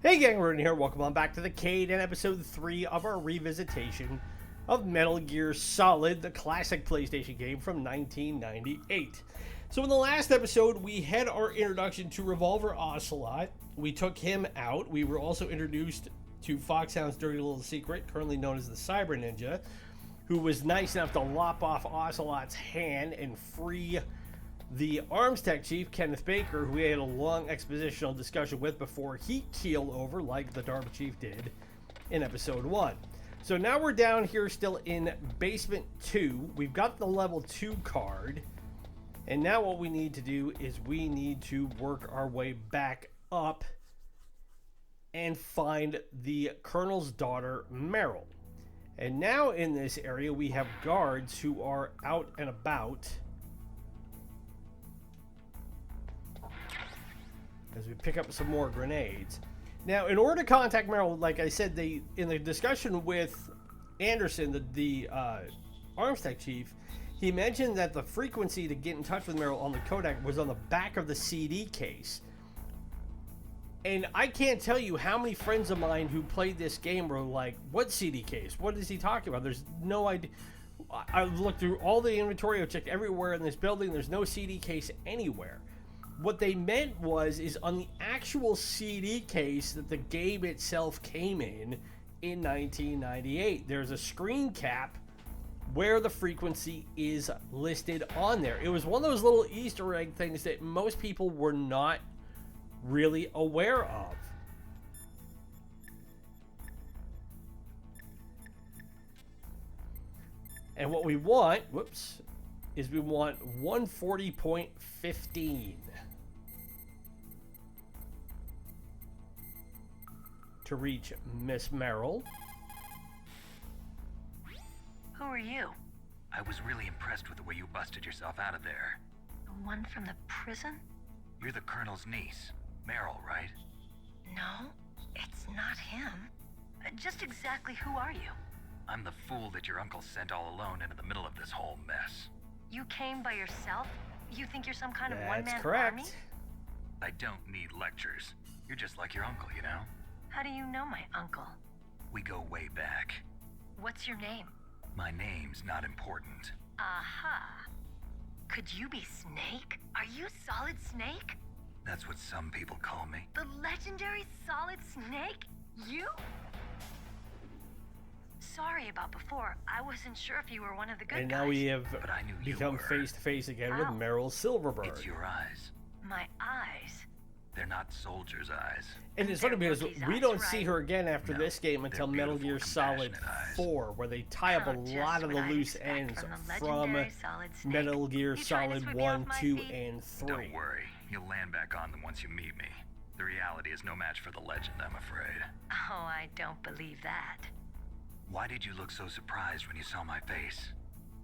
Hey gang, Ruin here. Welcome on back to the Cade and episode 3 of our revisitation of Metal Gear Solid, the classic PlayStation game from 1998. So in the last episode, we had our introduction to Revolver Ocelot. We took him out. We were also introduced to Foxhound's dirty little secret, currently known as the Cyber Ninja, who was nice enough to lop off Ocelot's hand and free the Arms Tech Chief, Kenneth Baker, who we had a long expositional discussion with before he keeled over like the DARPA Chief did in episode 1. So now we're down here still in Basement 2. We've got the level 2 card. And now what we need to do is we need to work our way back up and find the Colonel's daughter, Meryl. And now in this area we have guards who are out and about as we pick up some more grenades. Now, in order to contact Meryl, like I said, they in the discussion with Anderson, the Arms Tech Chief, he mentioned that the frequency to get in touch with Meryl on the codec was on the back of the CD case. And I can't tell you how many friends of mine who played this game were like, what CD case? What is he talking about? There's no idea. I looked through all the inventory, I checked everywhere in this building, there's no CD case anywhere. What they meant is on the actual CD case that the game itself came in 1998, there's a screen cap where the frequency is listed on there. It was one of those little Easter egg things that most people were not really aware of. And what we want, is we want 140.15. To reach Miss Meryl. Who are you? I was really impressed with the way you busted yourself out of there. The one from the prison? You're the Colonel's niece, Meryl, right? No, it's not him. Just exactly who are you? I'm the fool that your uncle sent all alone into the middle of this whole mess. You came by yourself? You think you're some kind of That's one-man correct. army? I don't need lectures. You're just like your uncle, you know? How do you know my uncle? We go way back. What's your name? My name's not important. Aha. Could you be Snake? Are you Solid Snake? That's what some people call me. The legendary Solid Snake? You? Sorry about before. I wasn't sure if you were one of the good And guys. now we have But I knew you become were. face to face again with Ow. Meryl Silverberg. It's your eyes. My eyes. They're not soldiers' eyes. And it's funny because They're we Loki's don't eyes, see right? her again after No, this game until they're Metal beautiful, Gear Solid compassionate eyes. 4, where they tie up a Oh, just lot of the what I'd loose expect ends from the from legendary Solid Snake. Metal Gear You trying to Solid sweep me 1, off my 2, feet? and 3. Don't worry. You'll land back on them once you meet me. The reality is no match for the legend, I'm afraid. Oh, I don't believe that. Why did you look so surprised when you saw my face?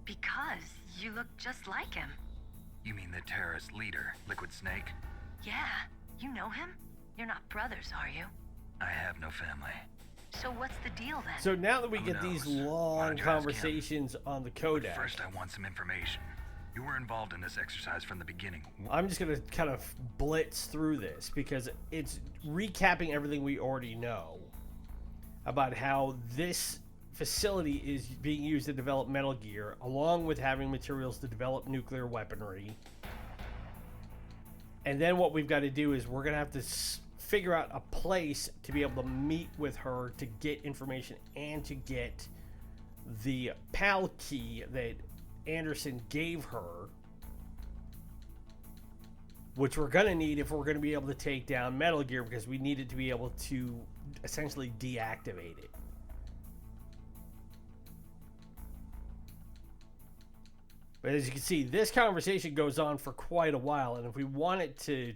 Because you look just like him. You mean the terrorist leader, Liquid Snake? Yeah, you know him? You're not brothers, are you? I have no family. So what's the deal then? So now that we Who get these knows? Why long don't you ask him? conversations on the But codec, first, I want some information. You were involved in this exercise from the beginning. I'm just going to kind of blitz through this because it's recapping everything we already know about how this facility is being used to develop Metal Gear, along with having materials to develop nuclear weaponry. And then what we've got to do is we're going to have to figure out a place to be able to meet with her to get information and to get the PAL key that Anderson gave her, which we're going to need if we're going to be able to take down Metal Gear, because we needed to be able to essentially deactivate it. But as you can see, this conversation goes on for quite a while, and if we wanted to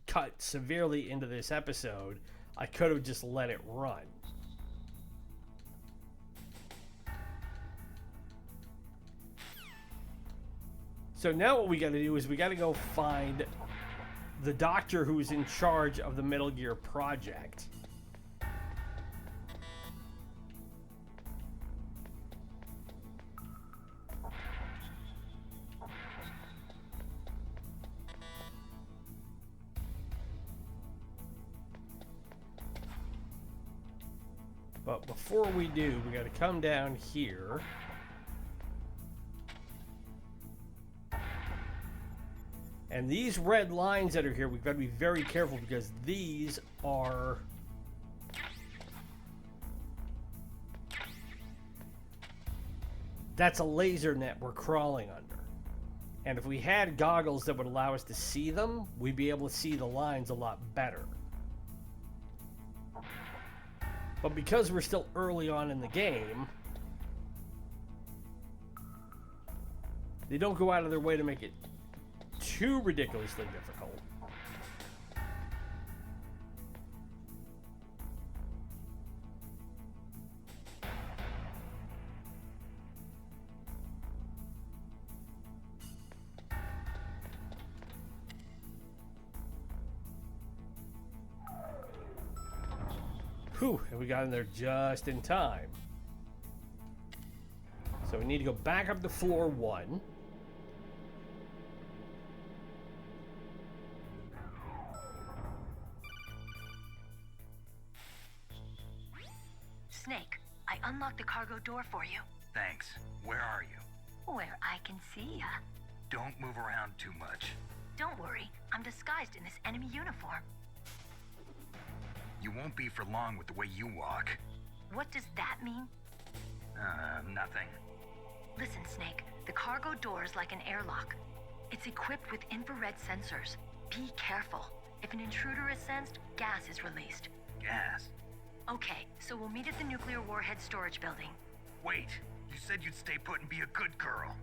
cut severely into this episode, I could have just let it run. So now what we got to do is we got to go find the doctor who's in charge of the Metal Gear project. But before we do, we got to come down here. And these red lines that are here, we've got to be very careful because these are... That's a laser net we're crawling under. And if we had goggles that would allow us to see them, we'd be able to see the lines a lot better. But because we're still early on in the game, they don't go out of their way to make it too ridiculously difficult. Whew, and we got in there just in time. So we need to go back up to floor 1. Snake, I unlocked the cargo door for you. Thanks. Where are you? Where I can see ya. Don't move around too much. Don't worry, I'm disguised in this enemy uniform. You won't be for long with the way you walk. What does that mean? Nothing. Listen, Snake, the cargo door is like an airlock. It's equipped with infrared sensors. Be careful. If an intruder is sensed, gas is released. Gas? Okay, so we'll meet at the nuclear warhead storage building. Wait, you said you'd stay put and be a good girl.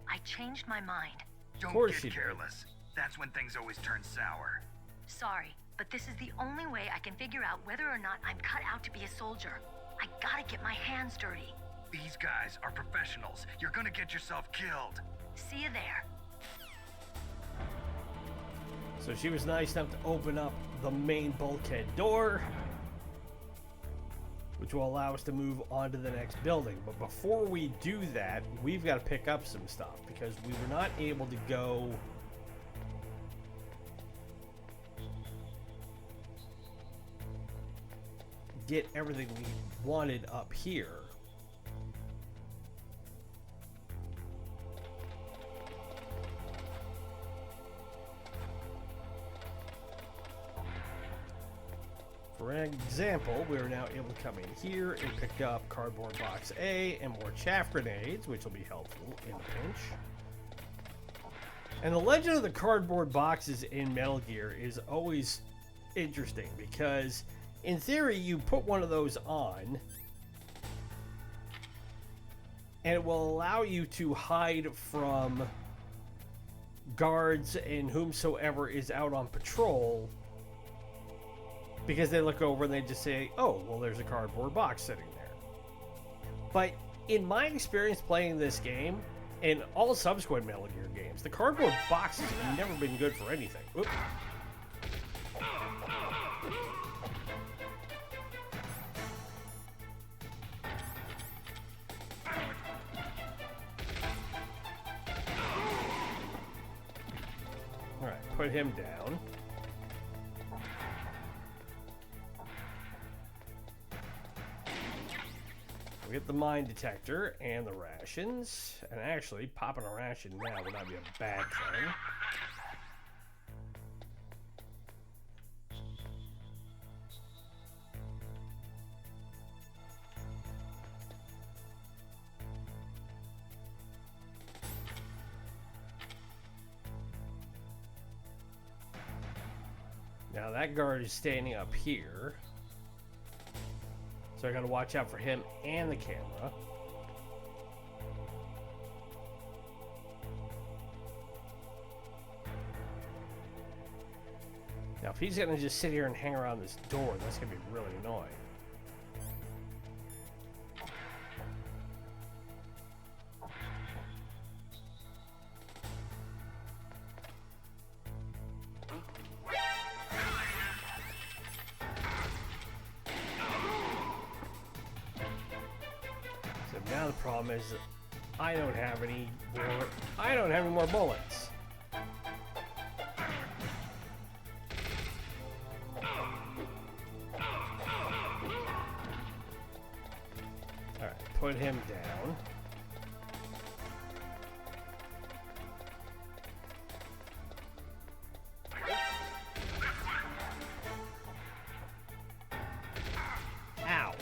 I changed my mind. Don't course get you careless. That's when things always turn sour. Sorry, but this is the only way I can figure out whether or not I'm cut out to be a soldier. I gotta get my hands dirty. These guys are professionals. You're gonna get yourself killed. See you there. So she was nice enough to open up the main bulkhead door, which will allow us to move on to the next building. But before we do that, we've got to pick up some stuff because we were not able to go get everything we wanted up here. For example, we are now able to come in here and pick up cardboard box A and more chaff grenades, which will be helpful in a pinch. And the legend of the cardboard boxes in Metal Gear is always interesting because, in theory, you put one of those on and it will allow you to hide from guards and whomsoever is out on patrol. Because they look over and they just say, oh, well, there's a cardboard box sitting there. But in my experience playing this game, and all subsequent Metal Gear games, the cardboard boxes have never been good for anything. Oop. Alright, put him down. We get the mine detector and the rations. And actually, popping a ration now would not be a bad thing. Now that guard is standing up here. So I gotta watch out for him and the camera. Now if he's gonna just sit here and hang around this door, that's gonna be really annoying. Now the problem is that I don't have any more bullets. put him down. Ow.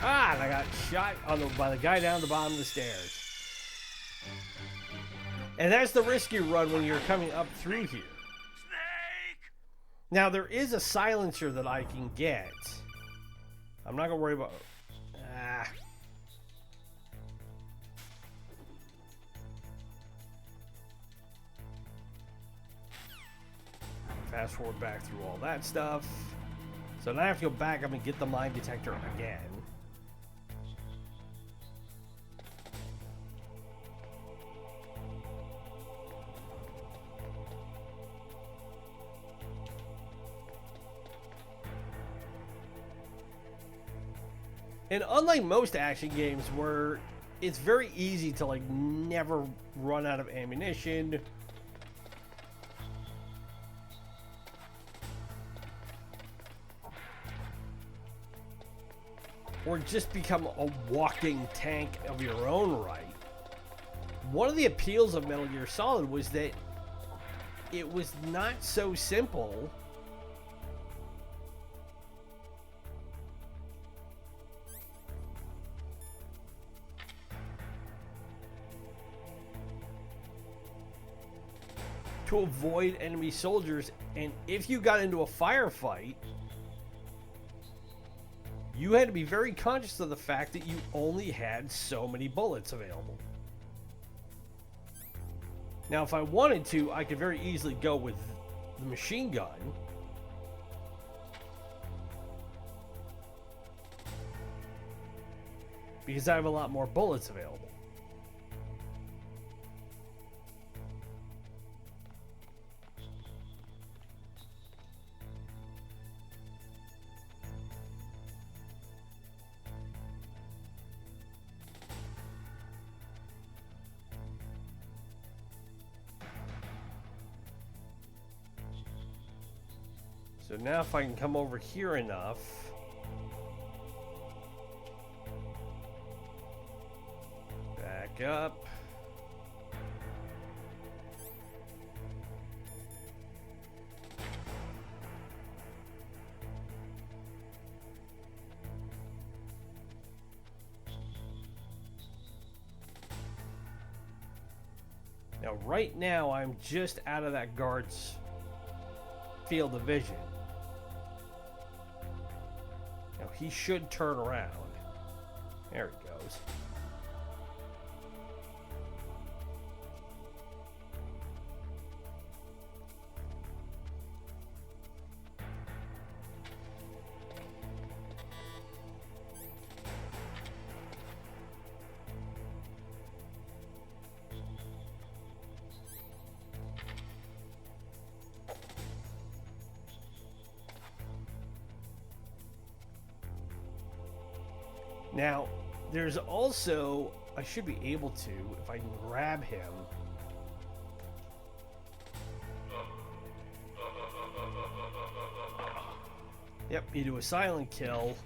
Ah, and I got shot by the guy down the bottom of the stairs. And that's the risk you run when you're coming up through here. Now, there is a silencer that I can get. I'm not going to worry about... Ah. Fast forward back through all that stuff. So now I have to go back up and get the mine detector again. And unlike most action games where it's very easy to like never run out of ammunition, or just become a walking tank of your own right, one of the appeals of Metal Gear Solid was that it was not so simple to avoid enemy soldiers, and if you got into a firefight, you had to be very conscious of the fact that you only had so many bullets available. Now, if I wanted to, I could very easily go with the machine gun. Because I have a lot more bullets available. So now if I can come over here enough, back up. Now right now I'm just out of that guard's field of vision. Now he should turn around. There he goes. Now, there's also, I should be able to, if I can grab him. Yep, you do a silent kill.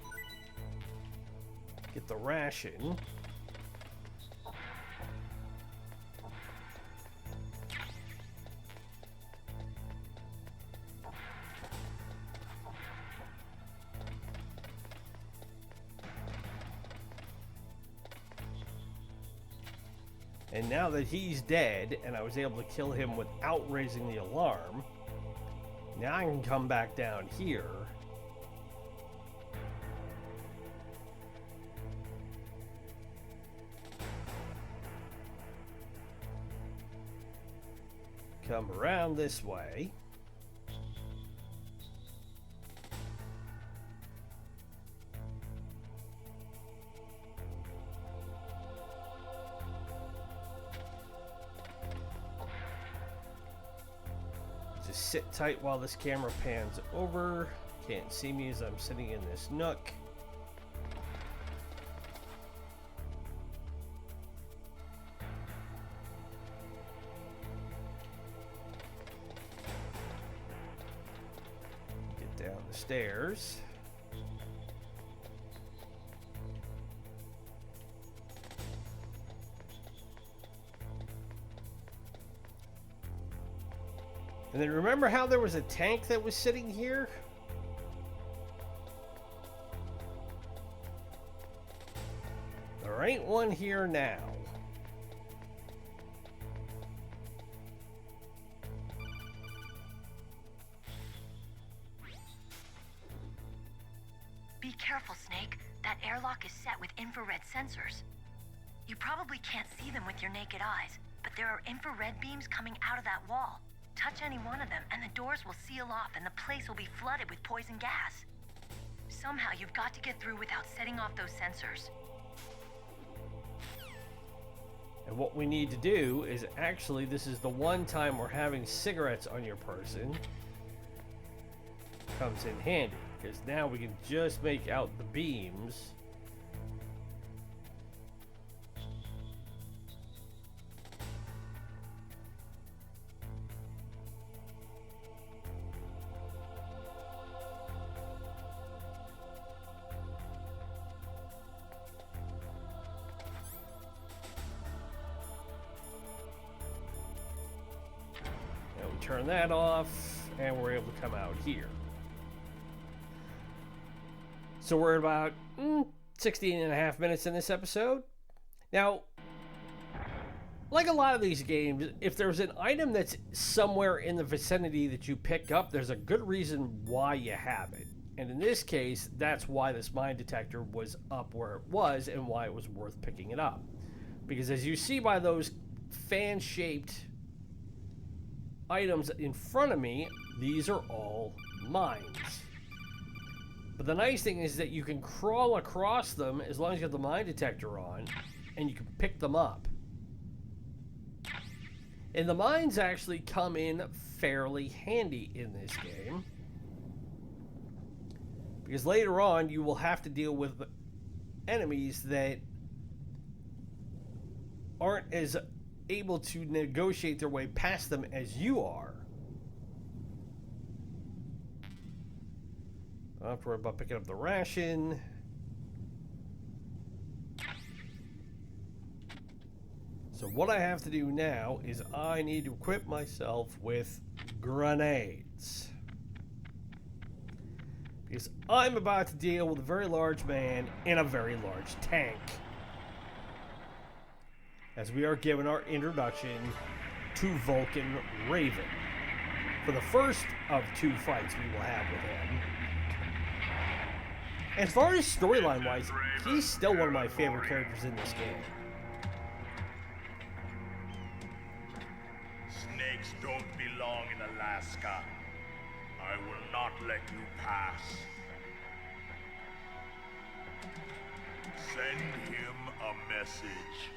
Get the ration. And now that he's dead, and I was able to kill him without raising the alarm, now I can come back down here. Come around this way. Just sit tight while this camera pans over. Can't see me as I'm sitting in this nook. Get down the stairs. And then remember how there was a tank that was sitting here? There ain't one here now. Be careful, Snake. That airlock is set with infrared sensors. You probably can't see them with your naked eyes, but there are infrared beams coming out of that wall. Touch any one of them, and the doors will seal off, and the place will be flooded with poison gas. Somehow, you've got to get through without setting off those sensors. And what we need to do is actually, this is the one time where having cigarettes on your person comes in handy, because now we can just make out the beams. Turn that off, and we're able to come out here. So we're at about 16 and a half minutes in this episode. Now, like a lot of these games, if there's an item that's somewhere in the vicinity that you pick up, there's a good reason why you have it. And in this case, that's why this mine detector was up where it was and why it was worth picking it up. Because as you see by those fan-shaped items in front of me, these are all mines. But the nice thing is that you can crawl across them as long as you have the mine detector on, and you can pick them up. And the mines actually come in fairly handy in this game, because later on you will have to deal with enemies that aren't as able to negotiate their way past them as you are. I don't have to worry about picking up the ration. So what I have to do now is I need to equip myself with grenades, because I'm about to deal with a very large man in a very large tank, as we are given our introduction to Vulcan Raven for the first of two fights we will have with him. As far as storyline wise, he's still one of my favorite characters in this game. Snakes don't belong in Alaska. I will not let you pass. Send him a message.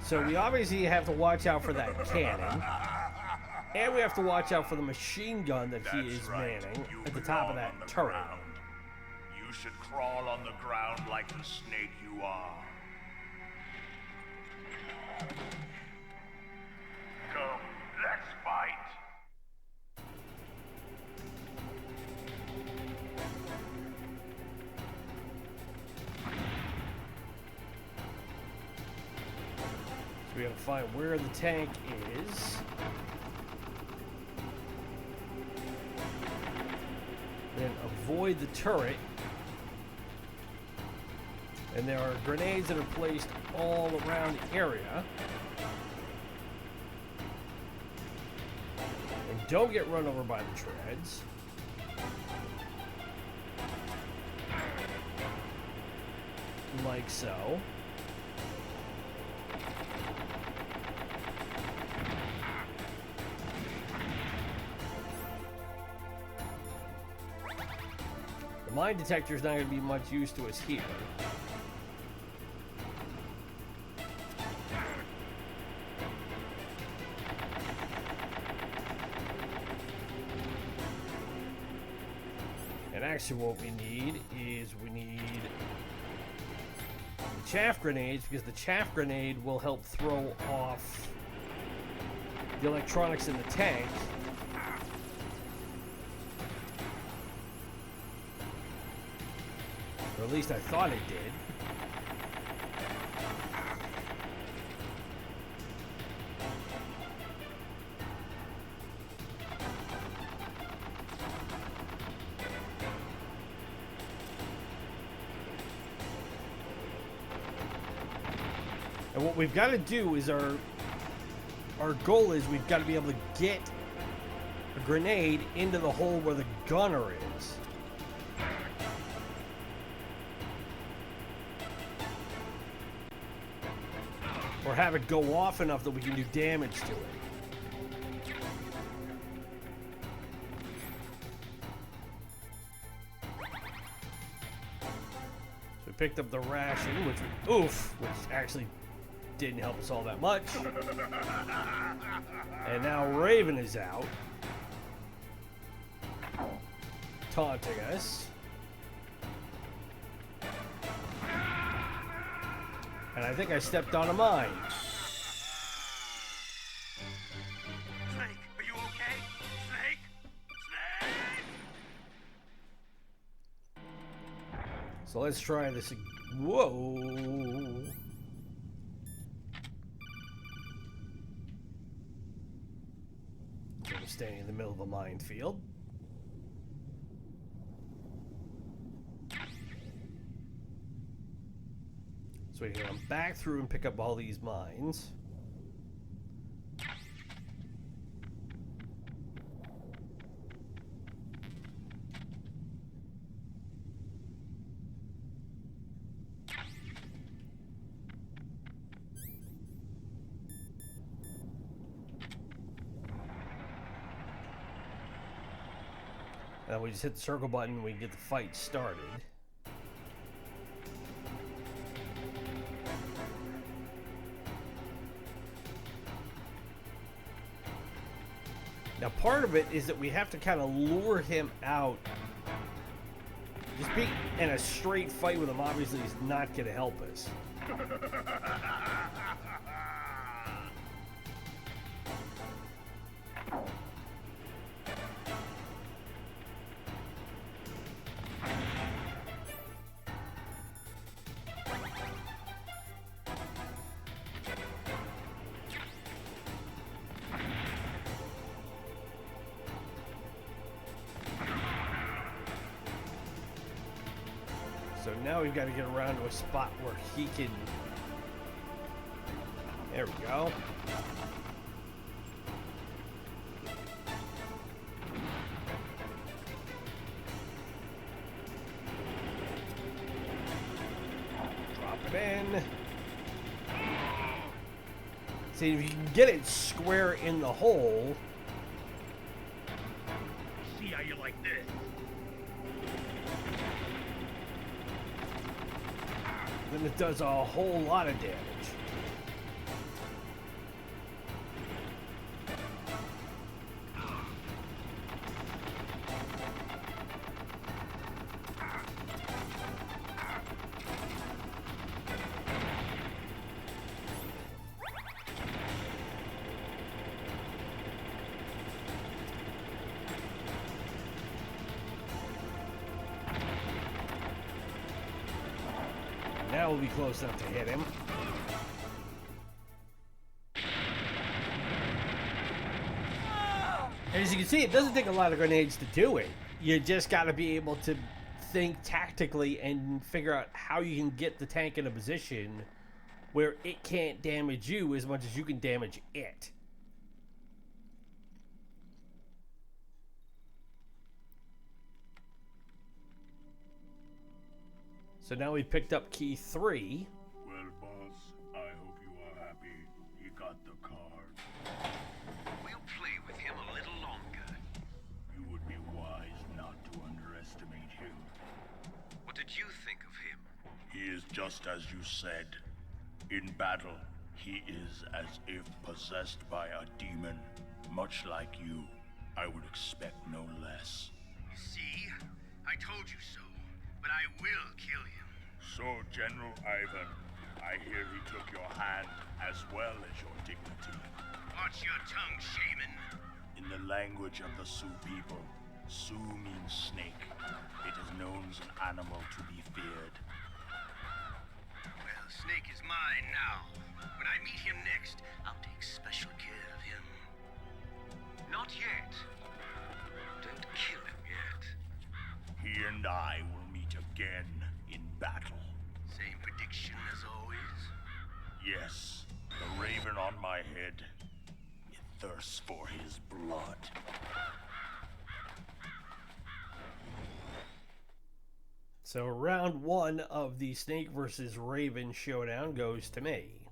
So we obviously have to watch out for that cannon, and we have to watch out for the machine gun that he is manning at the top of that turret. Ground. You should crawl on the ground like the snake you are. Come, let's fight. We gotta find where the tank is. Then avoid the turret. And there are grenades that are placed all around the area. And don't get run over by the treads. Like so. The mine detector is not going to be much use to us here. And actually what we need is the chaff grenades, because the chaff grenade will help throw off the electronics in the tank. Or at least I thought it did. And what we've got to do is our goal is we've got to be able to get a grenade into the hole where the gunner is. Or have it go off enough that we can do damage to it. So we picked up the ration, which actually didn't help us all that much. And now Raven is out, taunting us. And I think I stepped on a mine. Snake, are you okay? Snake? Snake! So let's try this. Whoa. I'm standing in the middle of a minefield. So we can come back through and pick up all these mines. And we just hit the circle button and we can get the fight started. Now, part of it is that we have to kind of lure him out. Just being in a straight fight with him obviously is not going to help us. So now we've got to get around to a spot where he can... There we go. Drop it in. See, if you can get it square in the hole... See how you like this? then it does a whole lot of damage. Now we'll be close enough to hit him. And as you can see, it doesn't take a lot of grenades to do it. You just got to be able to think tactically and figure out how you can get the tank in a position where it can't damage you as much as you can damage it. So now we picked up key 3. Well, boss, I hope you are happy. You got the card. We'll play with him a little longer. You would be wise not to underestimate him. What did you think of him? He is just as you said. In battle, he is as if possessed by a demon. Much like you, I would expect no less. See? I told you so. But I will kill him. So, General Ivan, I hear he took your hand as well as your dignity. Watch your tongue, shaman. In the language of the Sioux people, Sioux means snake. It is known as an animal to be feared. Well, Snake is mine now. When I meet him next, I'll take special care of him. Not yet. Don't kill him yet. He and I will meet again in battle. Same prediction as always? Yes. thirsts for his blood. So round 1 of the Snake versus Raven showdown goes to me.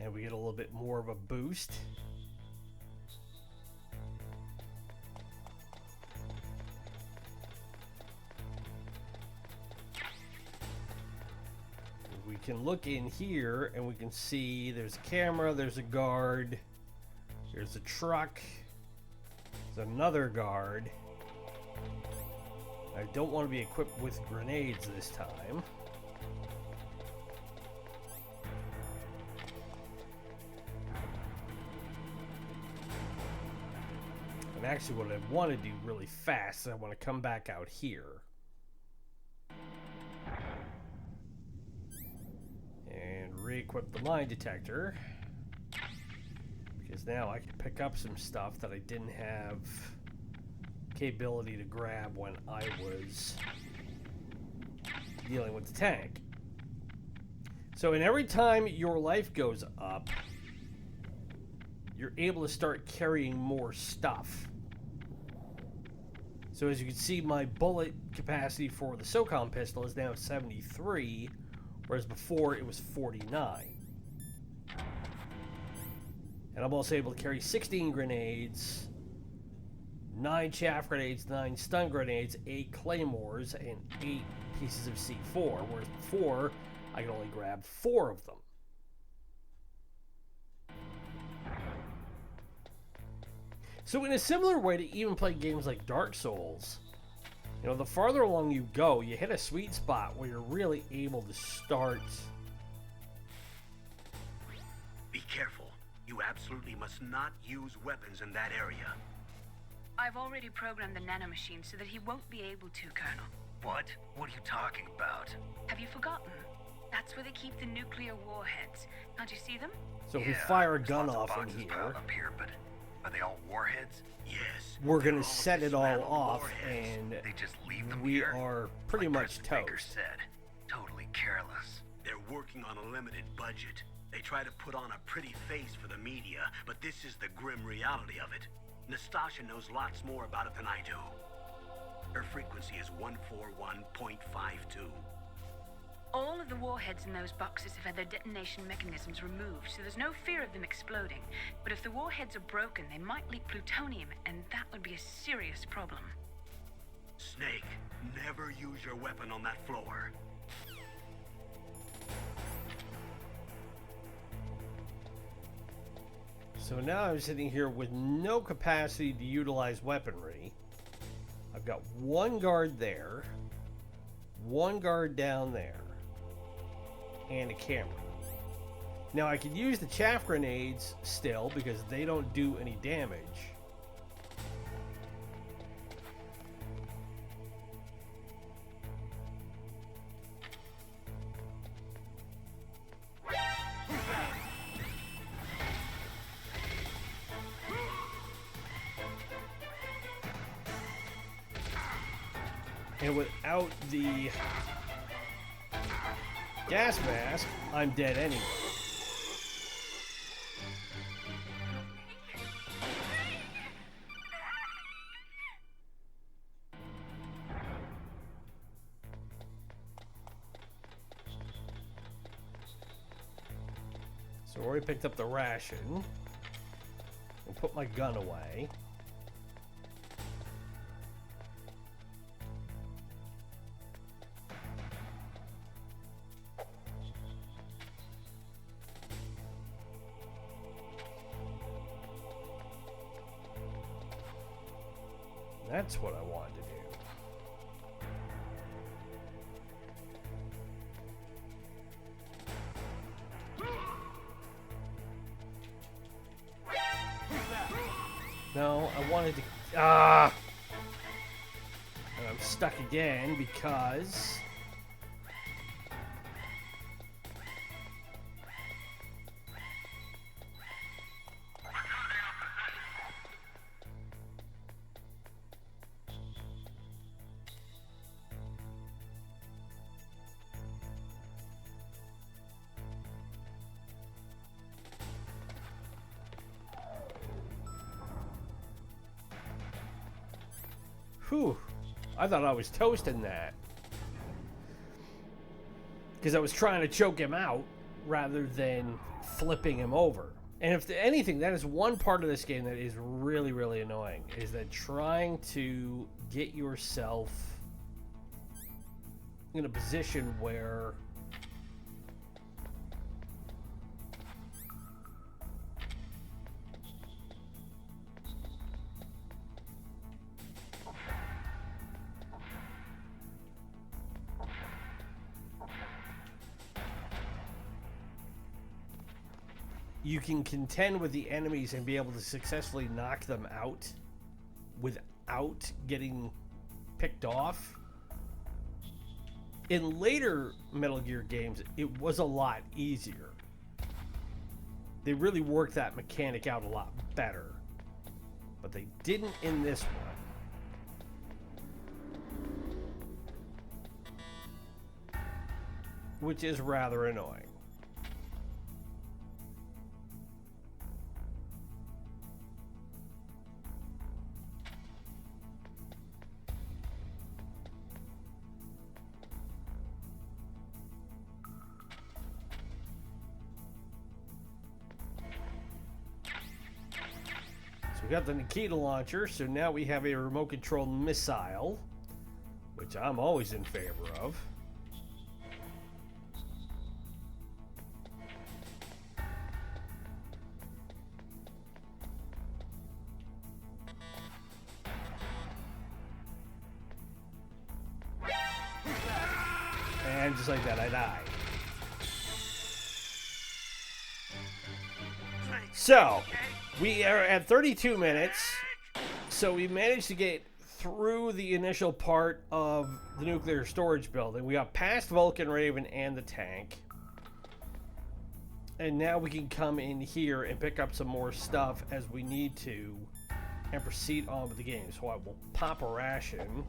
And we get a little bit more of a boost. We can look in here and we can see there's a camera, there's a guard, there's a truck, there's another guard. I don't want to be equipped with grenades this time. And actually what I want to do really fast is I want to come back out here. And re-equip the mine detector. Because now I can pick up some stuff that I didn't have capability to grab when I was dealing with the tank. So, and every time your life goes up, you're able to start carrying more stuff. So as you can see, my bullet capacity for the SOCOM pistol is now 73, whereas before it was 49. And I'm also able to carry 16 grenades, 9 chaff grenades, 9 stun grenades, 8 claymores, and 8 pieces of C4, whereas before I could only grab 4 of them. So in a similar way to even play games like Dark Souls, you know, the farther along you go, you hit a sweet spot where you're really able to start. Be careful. You absolutely must not use weapons in that area. I've already programmed the nanomachine so that he won't be able to, Colonel. What? What are you talking about? Have you forgotten? That's where they keep the nuclear warheads. Can't you see them? So if we fire a there's gun lots of off in boxes piled here, up here, but are they all warheads? Yes. we're they're going to all set it all dismantled off, warheads. and They just leave them we here? are pretty Like much President Baker toast. said, totally careless. They're working on a limited budget. They try to put on a pretty face for the media, but this is the grim reality of it. Nastasha knows lots more about it than I do. Her frequency is 141.52. All of the warheads in those boxes have had their detonation mechanisms removed, so there's no fear of them exploding. But if the warheads are broken, they might leak plutonium, and that would be a serious problem. Snake, never use your weapon on that floor. So now I'm sitting here with no capacity to utilize weaponry. I've got one guard there, one guard down there, and a camera. Now I can use the chaff grenades still because they don't do any damage. And without the gas mask, I'm dead anyway. So I already picked up the ration. I'll put my gun away. That's what I wanted to do. No, I wanted to... And I'm stuck again because... Whew. I thought I was toasting that. Because I was trying to choke him out rather than flipping him over. And if anything, that is one part of this game that is really, really annoying. Is that trying to get yourself in a position where you can contend with the enemies and be able to successfully knock them out without getting picked off. In later Metal Gear games, it was a lot easier. They really worked that mechanic out a lot better. But they didn't in this one. Which is rather annoying. We got the Nikita launcher, so now we have a remote-controlled missile, which I'm always in favor of. And just like that, I die. So, we are at 32 minutes, so we managed to get through the initial part of the nuclear storage building. We got past Vulcan Raven and the tank. And now we can come in here and pick up some more stuff as we need to and proceed on with the game. So I will pop a ration.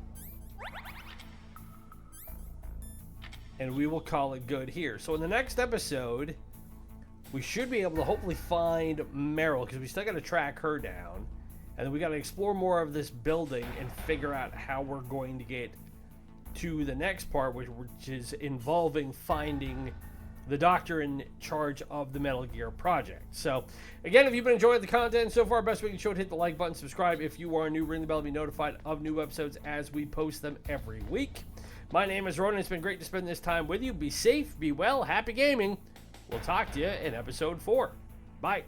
And we will call it good here. So in the next episode, we should be able to hopefully find Meryl, because we still got to track her down. And then we got to explore more of this building and figure out how we're going to get to the next part, which is involving finding the doctor in charge of the Metal Gear project. So, again, if you've been enjoying the content so far, best way you can show it, hit the like button, subscribe if you are new, ring the bell to be notified of new episodes as we post them every week. My name is Ronan. It's been great to spend this time with you. Be safe, be well, happy gaming. We'll talk to you in episode 4. Bye.